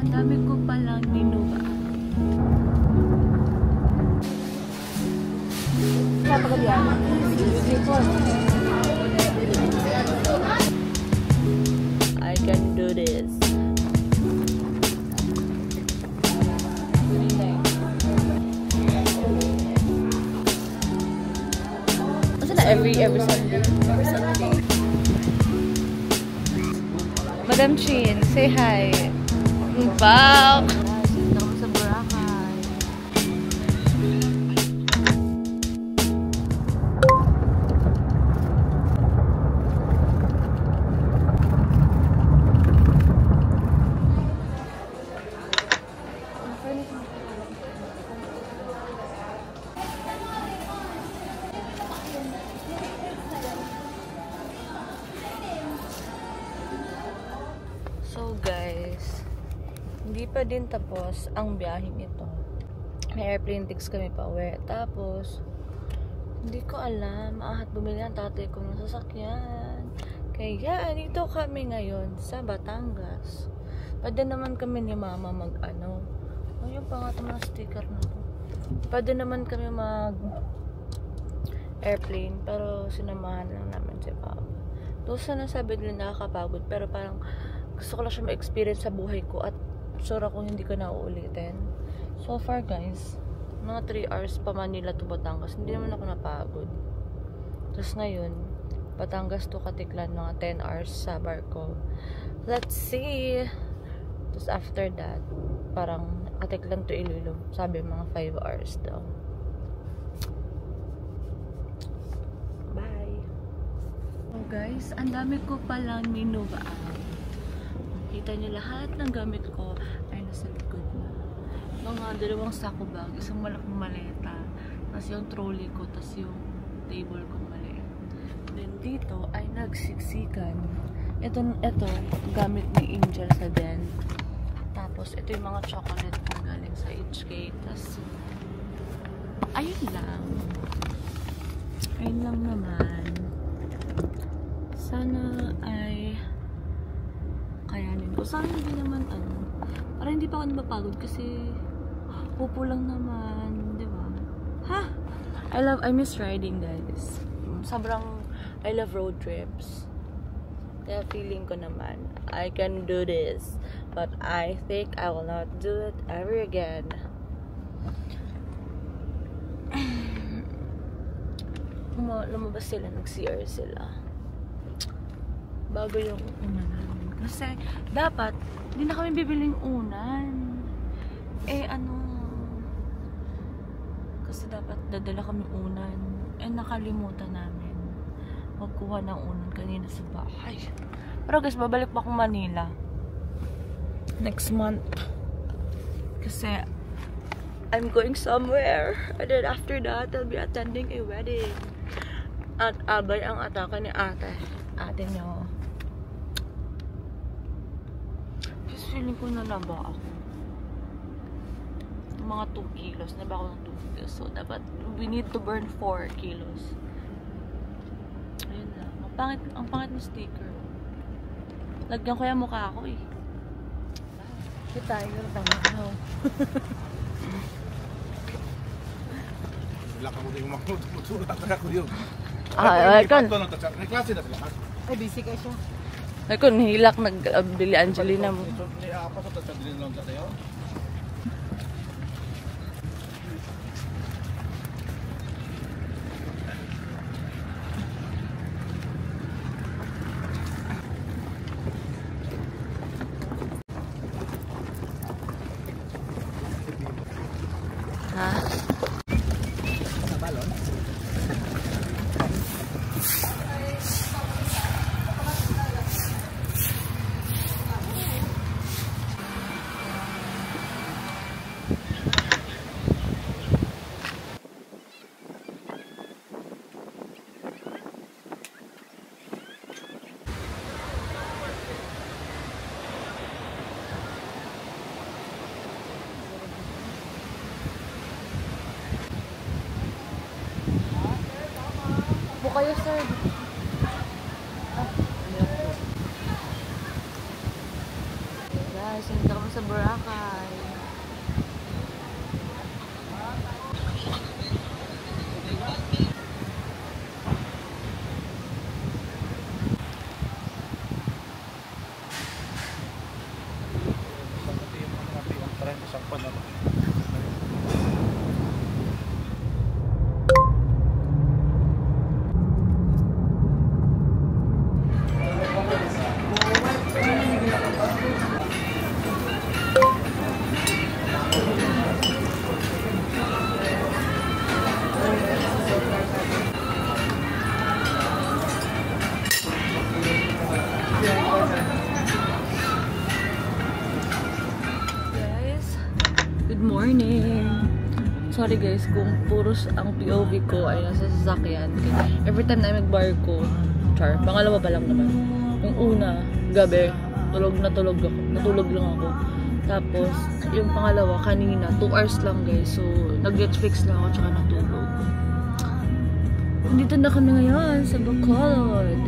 Ang dami ko palang ninubaan. I can do this. Every Sunday. Every Sunday. Madam Chin, say hi. Wow! Dito kami sa Boracay. So guys, hindi pa din tapos ang biyaheng ito. May airplane tickets kami pa uwi. Tapos, hindi ko alam. Maahat bumili ang tatay ko ng sasakyan. Kaya, dito kami ngayon sa Batangas. Pwede naman kami ni mama mag-ano. Oh, yung pangatang mga sticker na to. Pwede naman kami mag-airplane. Pero, sinamahan lang namin si papa. Doon sa nasabi nila nakakapagod. Pero parang, gusto ko lang siya ma-experience sa buhay ko at sure akong hindi ko na uulitin. So far guys, mga 3 hours pa Manila to Batangas, hindi naman ako napagod. Tapos ngayon, Batangas to Katiklan, mga 10 hours sa barko. Let's see! Tapos after that, parang Katiklan to Iloilo, sabi mga 5 hours daw. Bye! Oh guys, ang dami ko palang ninubaan. Kita niyo lahat ng gamit ko ay nasa likod na. Mga 2 sako bag, isang malaking maleta, tapos yung trolley ko, tapos yung table ko maliit. Then dito ay nagsiksikan. Ito gamit ni Angel sa Den. Tapos ito yung mga chocolate kong galing sa HK. Tapos ayun lang. Ayun lang naman. Sana ay kayanin ko. Sana hindi naman parang hindi pa ako napapagod kasi upo lang naman, di ba? Ha? I miss riding guys. Sobrang I love road trips. Kaya feeling ko naman I can do this, but I think I will not do it ever again. Lumabas sila, nag-CR sila bago yung unanan. Kasi, dapat, hindi na kami bibiling unan. Kasi dapat dadala kami unan. Nakalimutan namin magkuha ng unan kanina sa bahay. Pero guys, babalik pa akong Manila next month. Kasi, I'm going somewhere. And then after that, I'll be attending a wedding. At abay ang atake ni ate. Ate niyo. Feeling ko na ba ako mga 2 kilos na ba ako ng 2 kilos, so dapat we need to burn 4 kilos. Ayun lang, ang pangit ng sticker. Lagyan ko yung mukha ako eh. Si Tiger tama ako. Wala ka mo din magsulat na ako yun. Ay, Ay, busy ka siya. ay kung hilak nagbili Angelina mo. Ha? Sa balon? Kayo, sir. guys, hindi kami sa Boracay. Good morning! Sorry guys kung puros ang POV ko ay nasa sasakyan. Every time na mag-bar ko, pangalawa pa lang naman. Yung una, gabi, natulog lang ako. Tapos, yung pangalawa, kanina, 2 hours lang guys. So, nag-Netflix lang ako tsaka natulog. Nandito na kami ngayon sa Bacolod.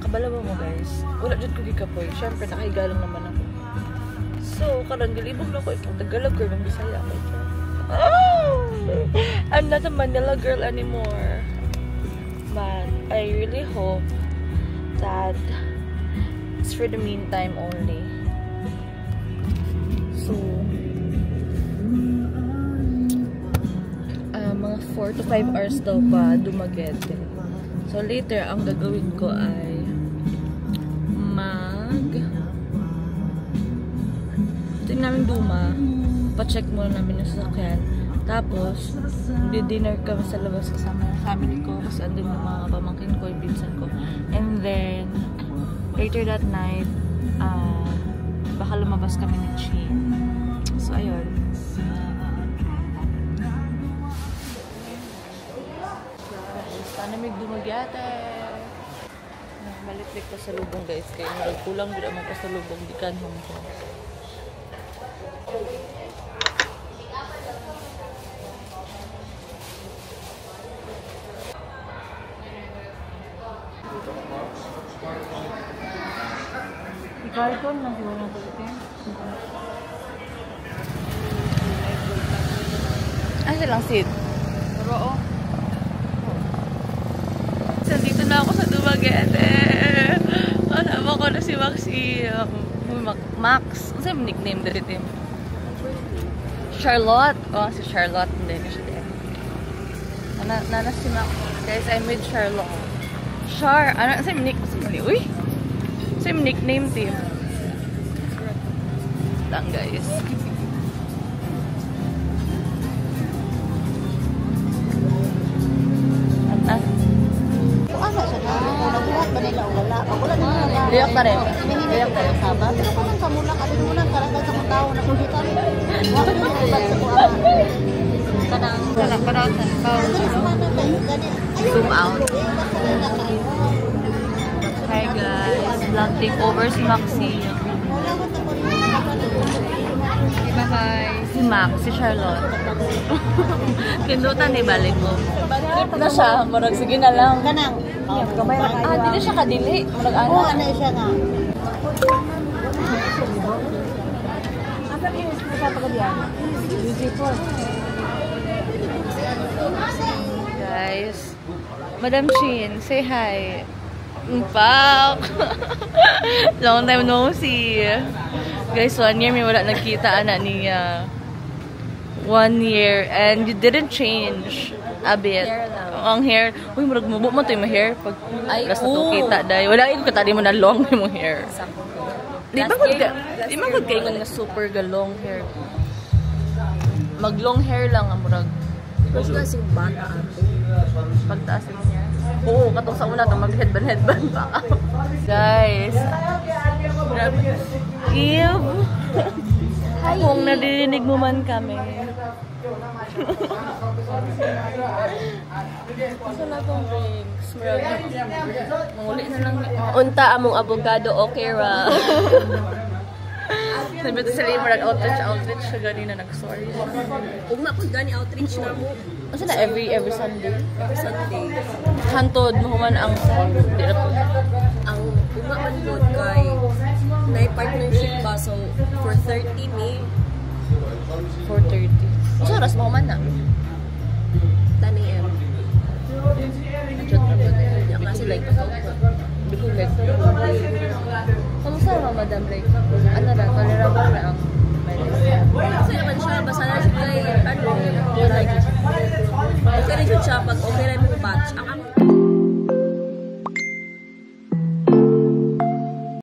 Kabalawa mo guys. Wala dyan ko gikapoy. Siyempre, nakahiga lang naman ako. So, karang galibog na ko ito. Tagalog girl ng Bisaya ko ito. Oh! I'm not a Manila girl anymore. But, I really hope that it's for the meantime only. So, mga 4 to 5 hours daw pa Dumaguete. So, later, ang gagawin ko ay namin Duma, pa-check muna namin yung sasakyan. Tapos, di-dinner kami sa labas kasama yung family ko. Kasi andun yung mga pamangkin ko, yung pinsan ko. And then, later that night, baka lumabas kami ng Chin. So, ayun. Sana may Dumaguete. Balik-lik pa sa lubong guys. Kaya kulang din naman pa sa lubong. Di kanong ko. Carton lang siguro na ito. Ah, silang seat. Pero oh. So, dito na ako sa Dumaguete. Kasama ko na si Maxim. Max. Ano sa'yo nickname dali Tim? Charlotte. Oh, si Charlotte. Hindi na siya din. Nana si Max. Guys, I'm with Charlotte. Ano sa'yo nickname? Uy! Same nickname Tim. Lang guys. Asa siya na? Nabuhat ba nila o wala? Wala na nila. Liyak na rin. Liyak na rin. Sabat. Pero kung sa mulak, abin mo lang karagdag sa mga tao na kung dito rin. Wala na nila sa buwan. Kanang zoom out. Hi guys. Vlog takeover si Maxi. Bye-bye. Si Max, si Charlotte. Kindutan ni balik mo. Trip na siya. Marag, sige na lang. Kanang. Dili siya kadili. Marag, ano. Oo, ano siya nga. Guys. Madam Chin, say hi. Pak! Long time no see. Guys, 1 year may wala nagkita anak niya. 1 year and you didn't change a bit. Ang hair. Uy, murag mubo mo to yung hair. Pag last na to kita dahil. Wala yung katali mo na long yung hair. Di ba kung kayo nga super long hair? Mag long hair lang ang murag. Kasi kasing bata ate. Pagtaasin niya. Oo, katong sa una itong mag-headband pa. Guys. Eve. Kung nadidinig mo man kami. Gusto na itong drinks. Manguli na lang. Unta among abogado okay ra. Sabi ito sila yung outreach siya ganina nag-sorry. Ug na pud gani outreach na mo. Kasi na every Sunday. Every Sunday. Hantod mo man ang Ang uma man pod kay na partnership ba? So, for 30 May, 4:30. So, oras mo man na. 10 a.m. Adjot na ba na? Yung kasi like, Hindi ko like. Kamusta ba, madam? Like, ano na, tolerable na ang kasi naman siya, basta na siya kay, ano, like, okay rin siya pag okay na